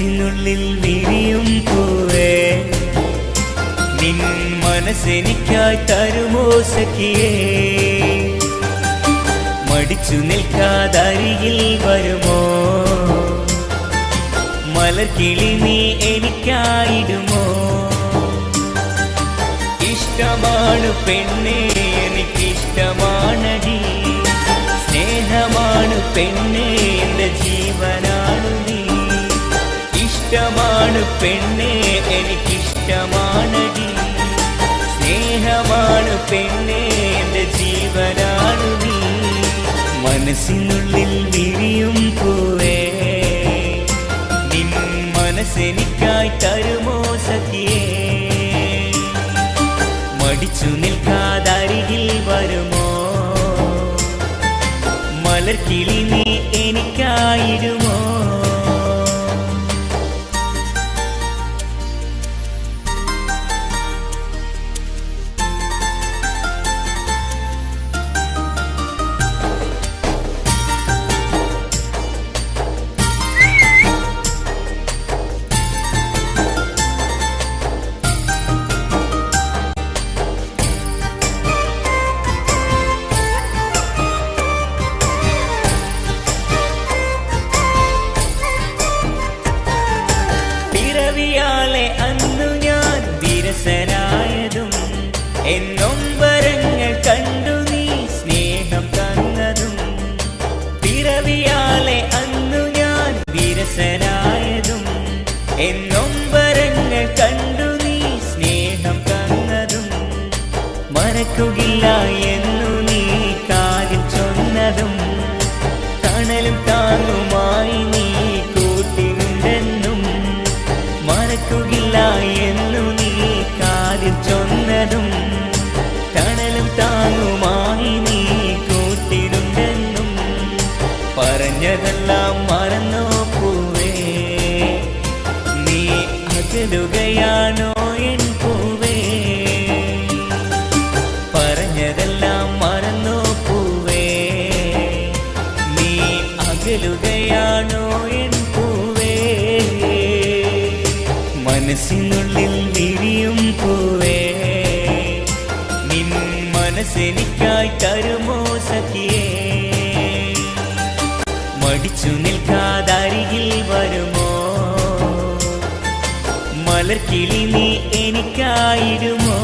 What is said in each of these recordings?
മനസ്സിനുള്ളിൽ വിരിയും പൂവേ, നിൻ മനസ്സെനിക്കായി തരുമോ സഖിയേ? മടിച്ചു നിൽക്കാതരികിൽ വരുമോ? മലർക്കിളി നീ എനിക്കായിടുമോ? ഇഷ്ടമാണ് പെണ്ണേ, എനിക്കിഷ്ടമാണടി. സ്നേഹമാണ് പെണ്ണേ, എന്റെ ജീവനാണു നീ. ഇഷ്ടമാണ് പെണ്ണേ, എനിക്കിഷ്ടമാണടി. സ്നേഹമാണ് പെണ്ണേ, എന്റെ ജീവനാണു നീ. മനസ്സിനുള്ളിൽ വിരിയും പൂവേ, നിൻ മനസ്സെനിക്കായി തരുമോ സഖിയേ? മടിച്ചു നിൽക്കാതരികിൽ വരുമോ? മലർക്കിളി നീ എനിക്കായിടുമോ? അന്നു ഞാൻ വിരസനായതും എന്നൊമ്പരങ്ങൾ കണ്ടു നീ സ്നേഹം തന്നതും. പിറവിയാലെ അന്നു ഞാൻ വിരസനായതും എന്നൊമ്പരങ്ങൾ കണ്ടു നീ സ്നേഹം തന്നതും. മറക്കുകയില്ല എന്നു നീ കാതിൽ ചൊന്നതും. തണലും താങ്ങുമായി നീ കൂട്ടിനുണ്ടെന്നും. മറക്കുകയില്ല എന്നു നീ കാതിൽ ചൊന്നതും. തണലും താങ്ങുമായി നീ കൂട്ടിനുണ്ടെന്നും. പറഞ്ഞതെല്ലാം മറന്നോ പൂവേ, നീ അകലുകയാണോ എൻ പൂവേ? പറഞ്ഞതെല്ലാം മറന്നോ പൂവേ, നീ അകലുകയാണോ എൻ പൂവേ? മനസ്സിനുള്ളിൽ വിരിയും പൂവേ, നിൻ മനസ്സെനിക്കായി തരുമോ സഖിയേ? മടിച്ചു നിൽക്കാതരികിൽ വരുമോ? മലർക്കിളി നീ എനിക്കായിടുമോ?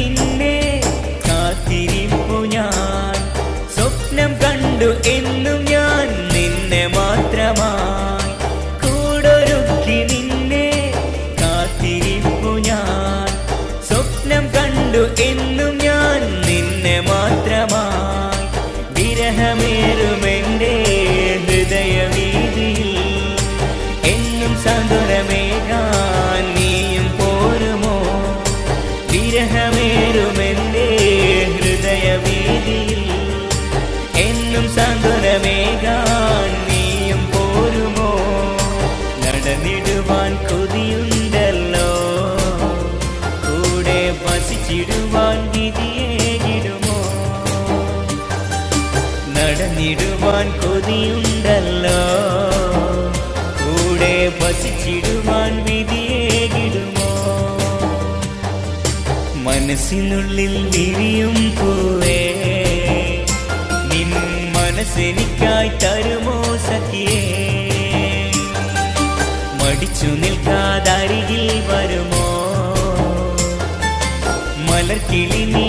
നിന്നെ കാത്തിരിപ്പു ഞാൻ, സ്വപ്നം കണ്ടു എന്നും ഞാൻ നിന്നെ മാത്രമായി. കൂടൊരുക്കി നിന്നെ കാത്തിരിപ്പു ഞാൻ, സ്വപ്നം കണ്ടു എന്നും ഞാൻ നിന്നെ മാത്രമായി. വിരഹമേറുമെൻ്റെ ഹൃദയവീതിയിൽ എന്നും സാന്ത്വനമേകാൻ നീയും പോരുമോ? വിരഹമേറുമെൻ്റെ ഹൃദയവീതിയിൽ എന്നും സാന്ത്വനമേകാൻ നീയും പോരുമോ? നടന്നിടുവാൻ കൊതിയുണ്ടല്ലോ, കൂടെ വസിച്ചിടുവാൻ വിധിയേകിടുമോ? നടന്നിടുവാൻ കൊതിയുണ്ടല്ലോ, കൂടെ വസിച്ചിടുവാൻ വിധിയേകിടുമോ? മനസ്സിനുള്ളിൽ വിരിയും പൂവേ, നിൻ മനസ്സെനിക്കായി തരുമോ സഖിയേ? മടിച്ചു നിൽക്കാതരികിൽ വരുമോ? മലർക്കിളി നീ